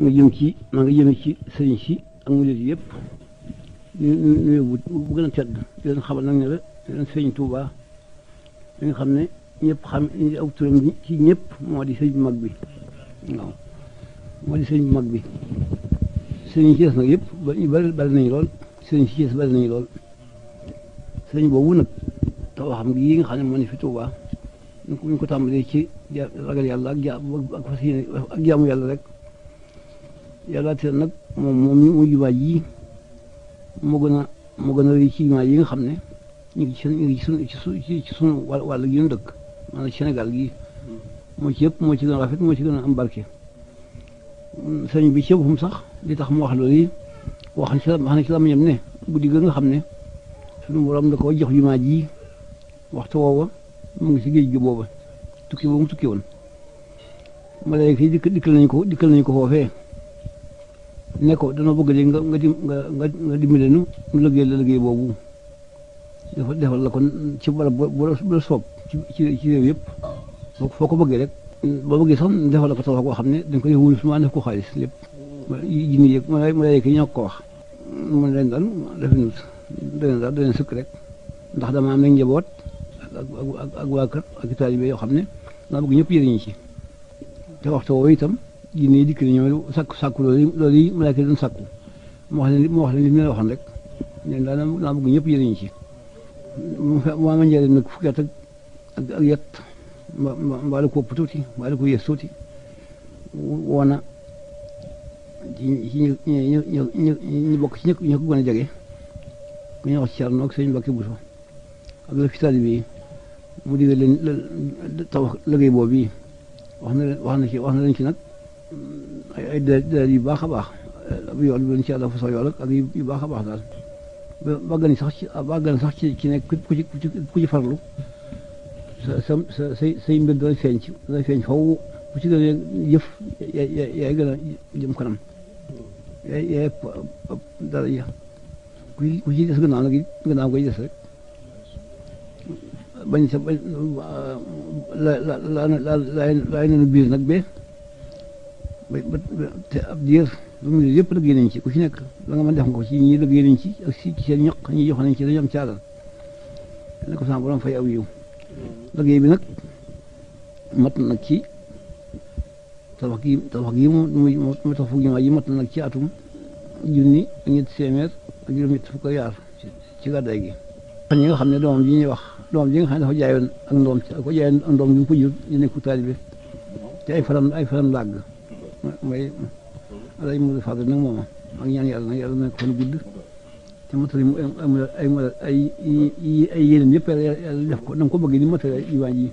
nga jëm ci maa ngi jëme ci sëriñ si ak murid yëpp ñu bu gën a tedd di leen xamal nag ne la di leen sëriñ Touba li nga xam ne ñëpp xam aw turam ci ñëpp moo di sëriñ bu mag bi waaw moo di sëriñ bu mag bi sëriñ si des nag yëpp bari nañu lool sëriñ si des bari nañu lool sëriñ boobu nag taw xam gi yi nga xam ne moo ne fi Touba ñu ko tàmbalee ci ragal yàlla ak fas yéene ak jaamu yàlla rek yàlla teel nag moom mu jumaa ji moo gën a rëy ci jumaa yi nga xam ne ñu ngi ci sunu wàll gi ñu dëkk maanaam Sénégal gi moo ci yëpp moo ci gën a rafet moo ci gën a am barke sëñ bi ci boppam sax li tax mu wax loolu yi wax na ci la ma ñam ne guddi ga nga xam ne sunu borom da ko jox jumaa ji waxtu woowa mu ngi si géej gi booba tukki boobu mu tukki woon malaaka yi dikkal nañu ko foofee ne ko dana bëgg léegi nga dimbale nu liggéey boobu defal la kon ci barab bu la soob ci réew yëpp foo ko bëggee rek boo bëggee sax defal la ko tabax koo xam ne dañ ko def wul suma def ko xaalis lépp jinni yëg malaaka yi ñoo ko wax mun leen daal da leen sëkk rek ndax dama am nañ njaboot ak waa kër ak taalibe yoo xam ne daa bëgg ñëpp yëriñu ci te waxtu woowu itam jinne yi dikk na ñoom sàkku loolu yi malaaka doon sàkku mu wax leen li mu leen waxoon rek ne daa bëgg ñëpp yëriñu ci maa ma njëriñ nag fukki at ak yet mbaa la ko ëpp tuuti mbaa la ko yées tuuti woona ci ñu bokk ci ñu ko gën a jege ku ñuy wax ci Cerno ak sëñ Mbàkke Buso ak la fi taalibe yi mu digal leen tabax liggéey boobu yi wax na leen ci nag ay dalil yu baax a baax ab yool bi leen ci yàlla fa sax yool ak yu baax a baax daal bàggan sax ci nekk ku ci farlu say mbir day feeñ faw ku ci gën a jëf yaay gën a jëm kanam yaay dara ja ku ci des gannaaw koy des rek bañ sa bañ laay nenu biir nag te ab diir lu mu yëpp liggéey nañ ci ku ci nekk la nga mën def nga ko ci ñi liggéey nañ ci ak ci seen ñaq ñi jox nañ ci dañu am caalal ne ko sama borom fay aw yiw liggéey bi nag mat nag ci tabax gi mu tax fukki jumaa yi mat nag ci atum junni ak ñetti téeméer ak juróom-ñett fukk ak yaar ci gàddaay gi ñi nga xam ne doomam ji ñuy wax doomam ji nga xam ne dafa jaayoon ak ndoom ko jaayoon ak ndoom bi mu ko jur ñu nekku taalibe te ay faram làgg mooy alay mu fadl nag mooma ak ñaan yàlla nag yàlla na ko fan gudd te matali mu ay yeneen yëpp yàlla def ko na ko bëggee ni matali jumaa ji